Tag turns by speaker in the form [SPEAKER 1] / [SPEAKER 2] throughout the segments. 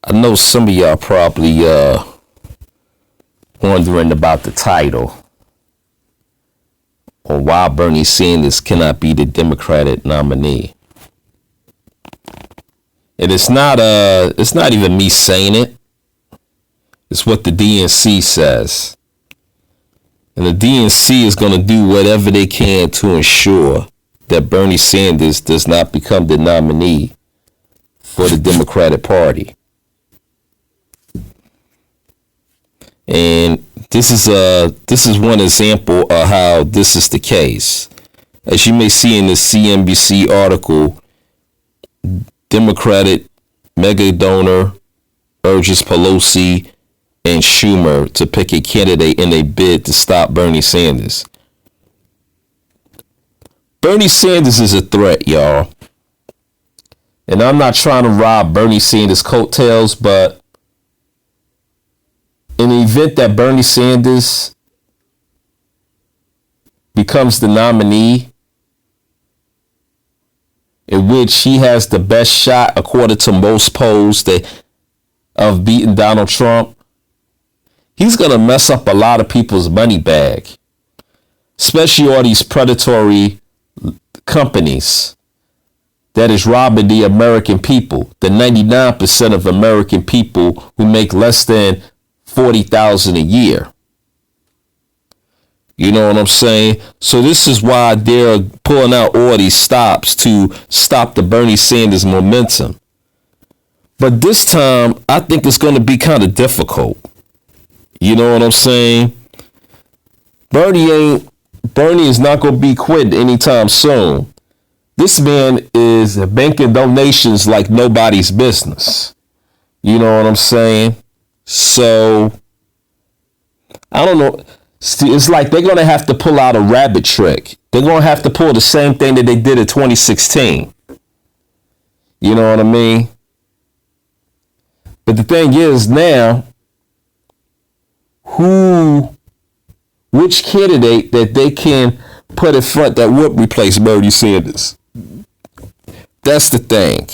[SPEAKER 1] I know some of y'all probably wondering about the title on why Bernie Sanders cannot be the Democratic nominee. And it's not even me saying it. It's what the DNC says. And the DNC is going to do whatever they can to ensure that Bernie Sanders does not become the nominee for the Democratic Party. And this is one example of how this is the case. As you may see in the CNBC article, Democratic mega donor urges Pelosi and Schumer to pick a candidate in a bid to stop Bernie Sanders. Bernie Sanders is a threat, y'all. And I'm not trying to rob Bernie Sanders' coattails, but in the event that Bernie Sanders becomes the nominee, in which he has the best shot, according to most polls, of beating Donald Trump, he's going to mess up a lot of people's money bag, especially all these predatory companies that is robbing the American people, the 99% of American people who make less than $40,000 a year. You know what I'm saying? So this is why they're pulling out all these stops to stop the Bernie Sanders momentum. But this time, I think it's going to be kind of difficult. You know what I'm saying? Bernie is not going to be quitting anytime soon. This man is banking donations like nobody's business. You know what I'm saying? So, I don't know. It's like they're going to have to pull out a rabbit trick. They're going to have to pull the same thing that they did in 2016. You know what I mean? But the thing is now, which candidate that they can put in front that would replace Bernie Sanders? That's the thing.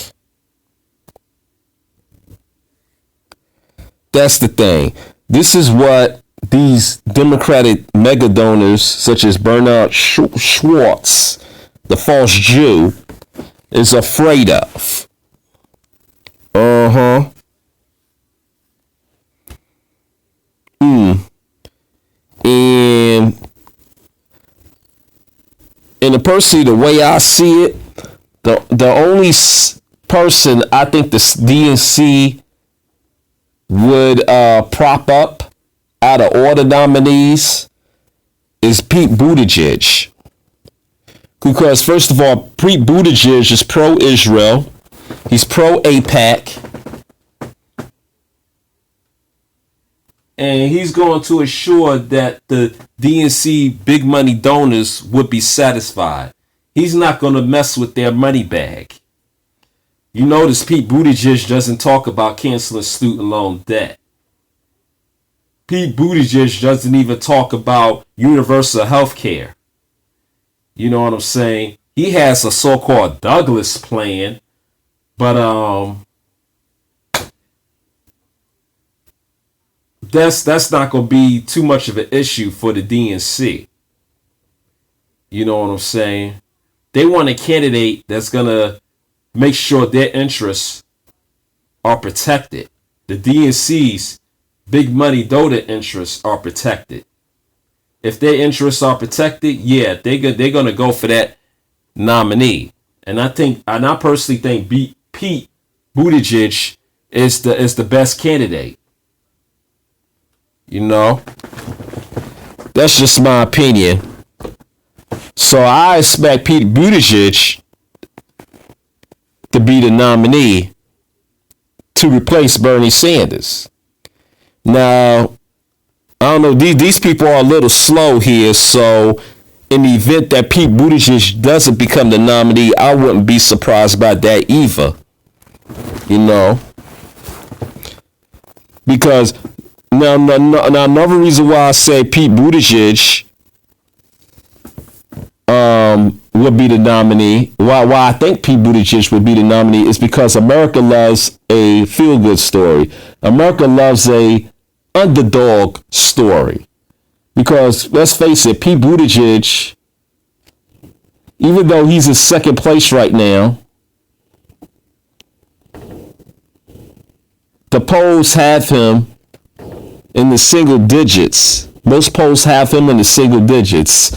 [SPEAKER 1] That's the thing. This is what these Democratic mega donors, such as Bernard Schwartz, the false Jew, is afraid of. And personally, the way I see it, the only person I think the DNC would prop up out of all the nominees is Pete Buttigieg. Because first of all, Pete Buttigieg is pro-Israel. He's pro-AIPAC. And he's going to ensure that the DNC big money donors would be satisfied. He's not going to mess with their money bag. You notice Pete Buttigieg doesn't talk about canceling student loan debt. Pete Buttigieg doesn't even talk about universal health care. You know what I'm saying? He has a so-called Douglas plan, but that's not going to be too much of an issue for the DNC. You know what I'm saying? They want a candidate that's going to make sure their interests are protected. The DNC's big money donor interests are protected. If their interests are protected, yeah, they're going to go for that nominee. And I personally think Pete Buttigieg is the best candidate. You know, that's just my opinion. So I expect Pete Buttigieg to be the nominee to replace Bernie Sanders. Now, I don't know, these people are a little slow here, so in the event that Pete Buttigieg doesn't become the nominee, I wouldn't be surprised by that either. You know? Because now another reason why I say Pete Buttigieg
[SPEAKER 2] would be the nominee. Why I think Pete Buttigieg would be the nominee is because America loves a feel-good story. America loves a underdog story. Because let's face it, Pete Buttigieg, even though he's in second place right now, the polls have him in the single digits. Most polls have him in the single digits,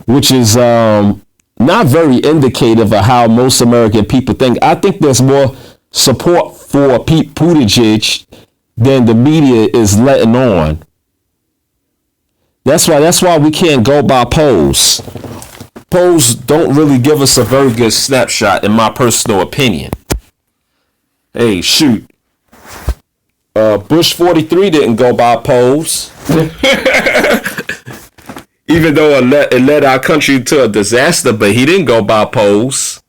[SPEAKER 2] which is not very indicative of how most American people think. I think there's more support for Pete Buttigieg than the media is letting on. That's why we can't go by polls. Polls don't really give us a very good snapshot, in my personal opinion. Hey, shoot. Bush 43 didn't go by polls. Even though it led our country to a disaster, but he didn't go by polls.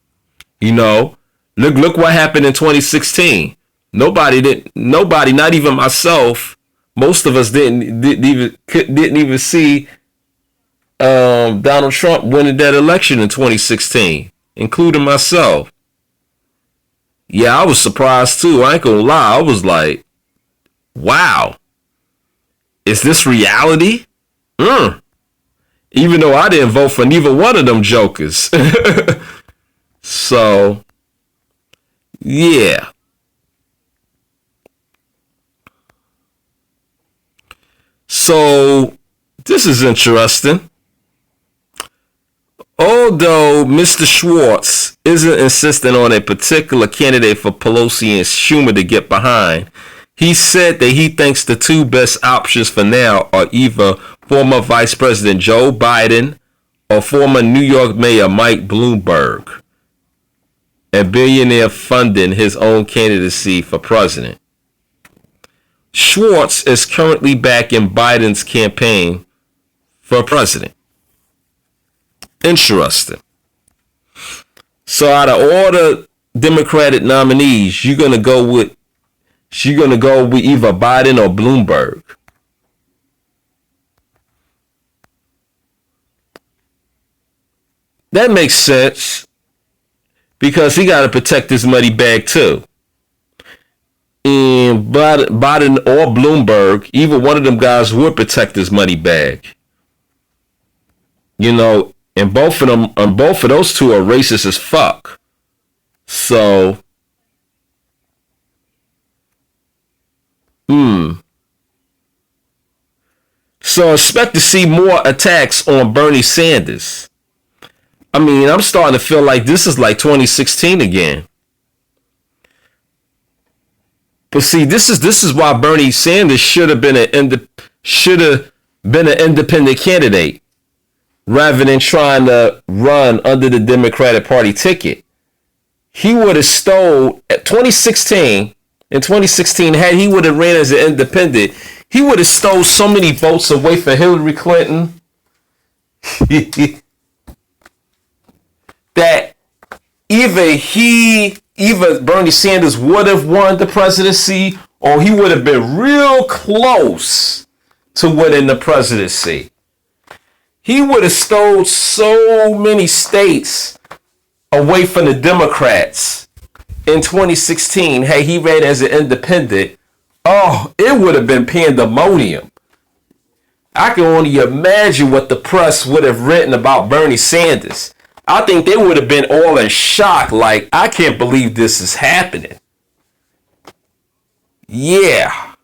[SPEAKER 2] You know, look what happened in 2016. Nobody, not even myself. Most of us didn't even see Donald Trump winning that election in 2016, including myself. Yeah, I was surprised too. I ain't gonna lie. I was like, wow, is this reality? Even though I didn't vote for neither one of them jokers. So, yeah. So, this is interesting. Although Mr. Schwartz isn't insisting on a particular candidate for Pelosi and Schumer to get behind, he said that he thinks the two best options for now are either former Vice President Joe Biden or former New York Mayor Mike Bloomberg, a billionaire funding his own candidacy for president. Schwartz is currently backing Biden's campaign for president. Interesting. So out of all the Democratic nominees, you're gonna go with either Biden or Bloomberg. That makes sense because he got to protect his money bag too. And Biden or Bloomberg, either one of them guys would protect his money bag. You know, and both of those two are racist as fuck. So, So expect to see more attacks on Bernie Sanders. I mean, I'm starting to feel like this is like 2016 again. But see, this is why Bernie Sanders should have been an independent candidate rather than trying to run under the Democratic Party ticket. He would have stole at 2016. In 2016, had he would have ran as an independent, he would have stole so many votes away from Hillary Clinton that either Bernie Sanders would have won the presidency or he would have been real close to winning the presidency. He would have stole so many states away from the Democrats in 2016 had he ran as an independent. Oh, it would have been pandemonium. I can only imagine what the press would have written about Bernie Sanders. I think they would have been all in shock, like, I can't believe this is happening. Yeah.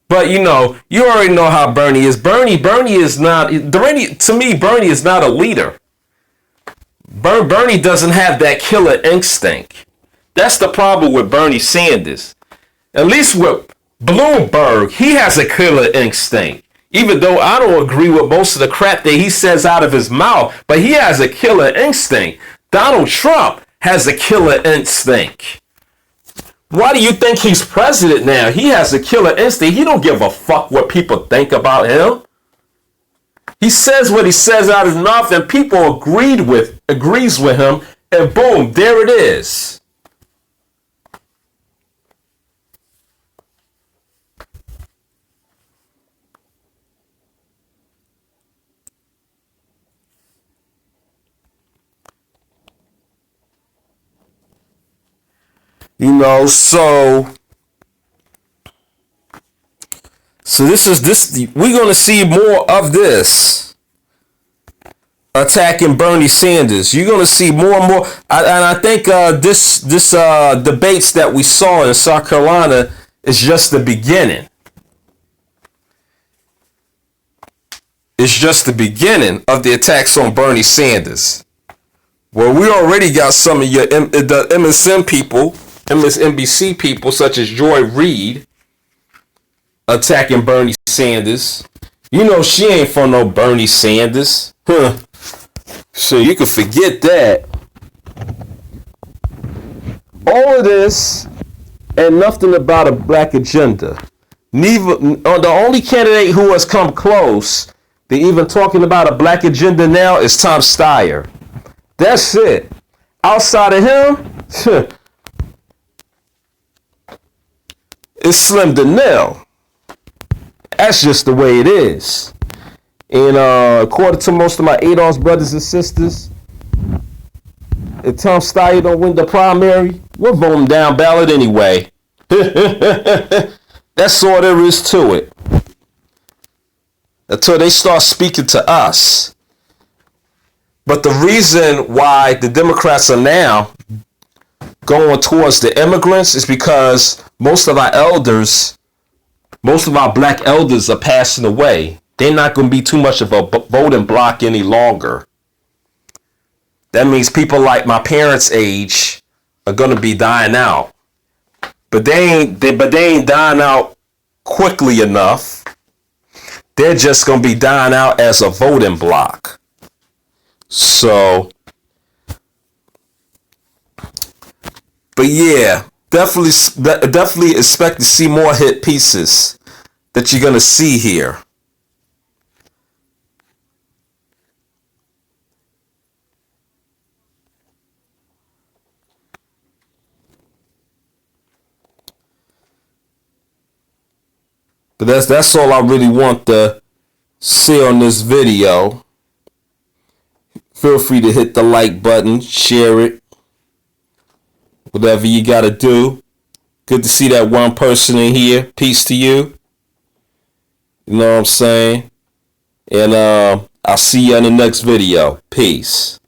[SPEAKER 2] But you know, you already know how Bernie is. Bernie is not, to me, Bernie is not a leader. Bernie doesn't have that killer instinct. That's the problem with Bernie Sanders. At least with Bloomberg, he has a killer instinct. Even though I don't agree with most of the crap that he says out of his mouth, but he has a killer instinct. Donald Trump has a killer instinct. Why do you think he's president now? He has a killer instinct. He don't give a fuck what people think about him. He says what he says out of his mouth, and people agrees with him, and boom, there it is. So this we're gonna see more of this attacking Bernie Sanders. You're gonna see more and more, and I think this debates that we saw in South Carolina is just the beginning. It's just the beginning of the attacks on Bernie Sanders. Well, we already got some of the MSNBC people, such as Joy Reid, attacking Bernie Sanders. She ain't for no Bernie Sanders. Huh. So you can forget that. All of this and nothing about a black agenda. The only candidate who has come close to even talking about a black agenda now is Tom Steyer. That's it. Outside of him, it's slim to nil. That's just the way it is. And according to most of my ADOS brothers and sisters, if Tom Steyer don't win the primary, we're voting down ballot anyway. That's all there is to it. Until they start speaking to us. But the reason why the Democrats are now going towards the immigrants is because most of our black elders are passing away. They're not going to be too much of a voting bloc any longer. That means people like my parents' age are going to be dying out. But they ain't dying out quickly enough. They're just going to be dying out as a voting bloc. So, but yeah, definitely expect to see more hit pieces that you're going to see here. But that's all I really want to say on this video. Feel free to hit the like button, share it, whatever you gotta do. Good to see that one person in here. Peace to you. You know what I'm saying? And I'll see you in the next video. Peace.